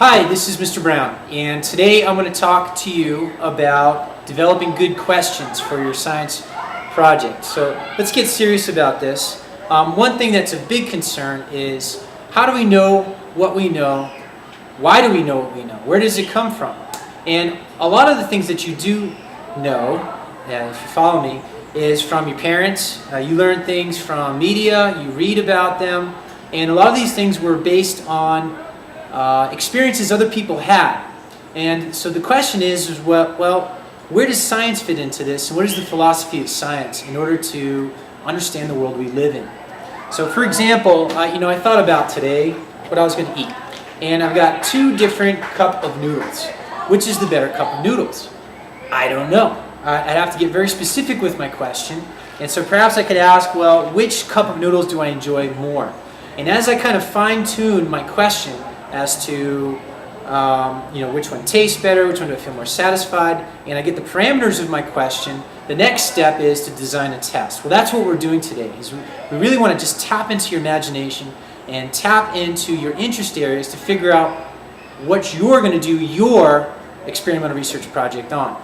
Hi, this is Mr. Brown, and today I'm going to talk to you about developing good questions for your science project. So let's get serious about this. One thing that's a big concern is how do we know what we know? Why do we know what we know? Where does it come from? And a lot of the things that you do know, if you follow me, is from your parents. You learn things from media, you read about them, and a lot of these things were based on experiences other people had. And so the question is well, where does science fit into this, and what is the philosophy of science in order to understand the world we live in? So for example, I thought about today what I was going to eat. And I've got two different cup of noodles. Which is the better cup of noodles? I don't know. I'd have to get very specific with my question. And so perhaps I could ask, well, which cup of noodles do I enjoy more? And as I kind of fine-tune my question as to which one tastes better, which one do I feel more satisfied, and I get the parameters of my question, the next step is to design a test. Well, that's what we're doing today. Is we really want to just tap into your imagination and tap into your interest areas to figure out what you're going to do your experimental research project on.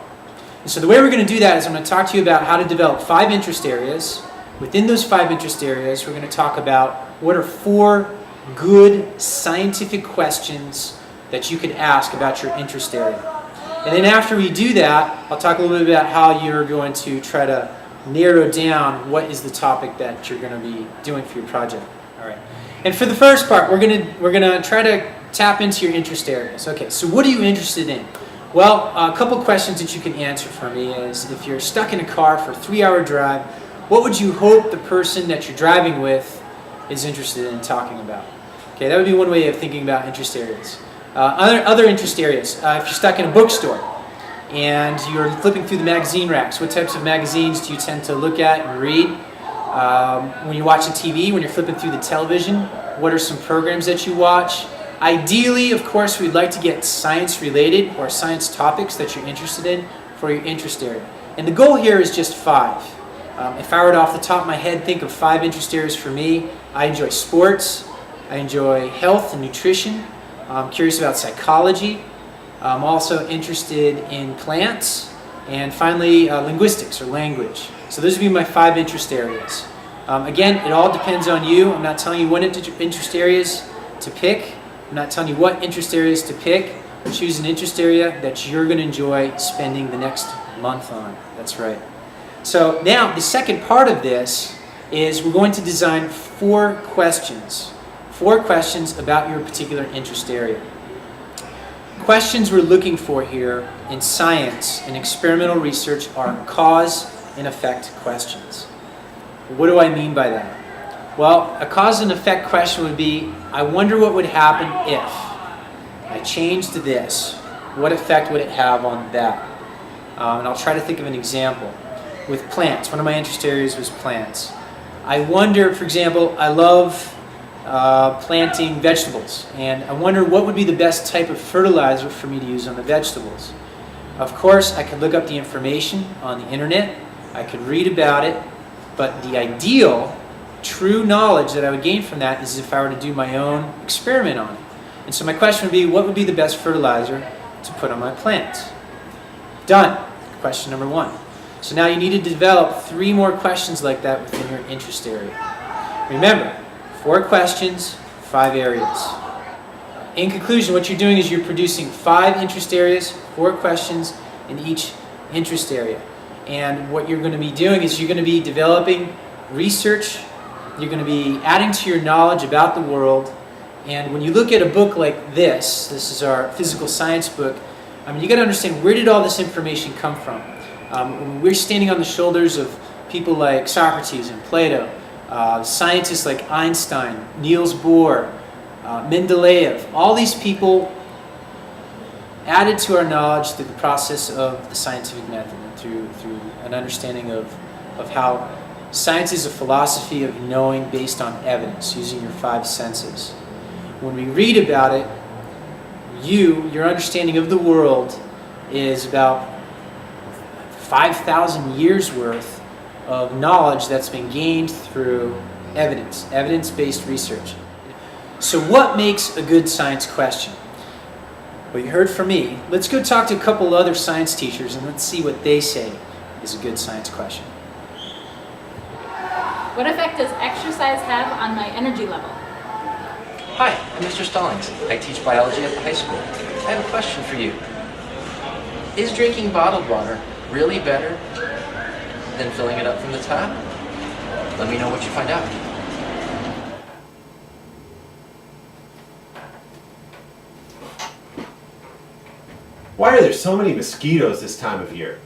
And so the way we're going to do that is I'm going to talk to you about how to develop 5 interest areas. Within those 5 interest areas, we're going to talk about what are 4 good scientific questions that you could ask about your interest area. And then after we do that, I'll talk a little bit about how you're going to try to narrow down what is the topic that you're going to be doing for your project. All right. And for the first part, we're gonna try to tap into your interest areas. Okay, so what are you interested in? Well, a couple questions that you can answer for me is, if you're stuck in a car for a 3-hour drive, what would you hope the person that you're driving with is interested in talking about? Okay, that would be one way of thinking about interest areas. Other interest areas, if you're stuck in a bookstore and you're flipping through the magazine racks, what types of magazines do you tend to look at and read? When you're watching TV, when you're flipping through the television, what are some programs that you watch? Ideally, of course, we'd like to get science-related or science topics that you're interested in for your interest area. And the goal here is just 5. If I were to, off the top of my head, think of 5 interest areas for me, I enjoy sports, I enjoy health and nutrition, I'm curious about psychology, I'm also interested in plants, and finally, linguistics or language. So those would be my 5 interest areas. Again, it all depends on you. I'm not telling you what interest areas to pick. I'm not telling you what interest areas to pick. Choose an interest area that you're going to enjoy spending the next month on. That's right. So now the second part of this is we're going to design 4 questions. 4 questions about your particular interest area. Questions we're looking for here in science and experimental research are cause and effect questions. What do I mean by that? Well, a cause and effect question would be, I wonder what would happen if I changed this. What effect would it have on that? And I'll try to think of an example. With plants, one of my interest areas was plants. I wonder, for example, I love planting vegetables, and I wonder what would be the best type of fertilizer for me to use on the vegetables. Of course, I could look up the information on the internet, I could read about it, but the ideal, true knowledge that I would gain from that is if I were to do my own experiment on it. And so my question would be, what would be the best fertilizer to put on my plants? Done. Question number 1. So now you need to develop 3 more questions like that within your interest area. Remember, 4 questions, 5 areas. In conclusion, what you're doing is you're producing 5 interest areas, 4 questions in each interest area. And what you're going to be doing is you're going to be developing research, you're going to be adding to your knowledge about the world, and when you look at a book like this is our physical science book, you got to understand, where did all this information come from? We're standing on the shoulders of people like Socrates and Plato, scientists like Einstein, Niels Bohr, Mendeleev. All these people added to our knowledge through the process of the scientific method, and through an understanding of how science is a philosophy of knowing based on evidence, using your 5 senses. When we read about it, your understanding of the world is about 5,000 years worth of knowledge that's been gained through evidence-based research. So what makes a good science question? Well, you heard from me. Let's go talk to a couple other science teachers and let's see what they say is a good science question. What effect does exercise have on my energy level? Hi, I'm Mr. Stallings. I teach biology at the high school. I have a question for you. Is drinking bottled water really better than filling it up from the tap? Let me know what you find out. Why are there so many mosquitoes this time of year?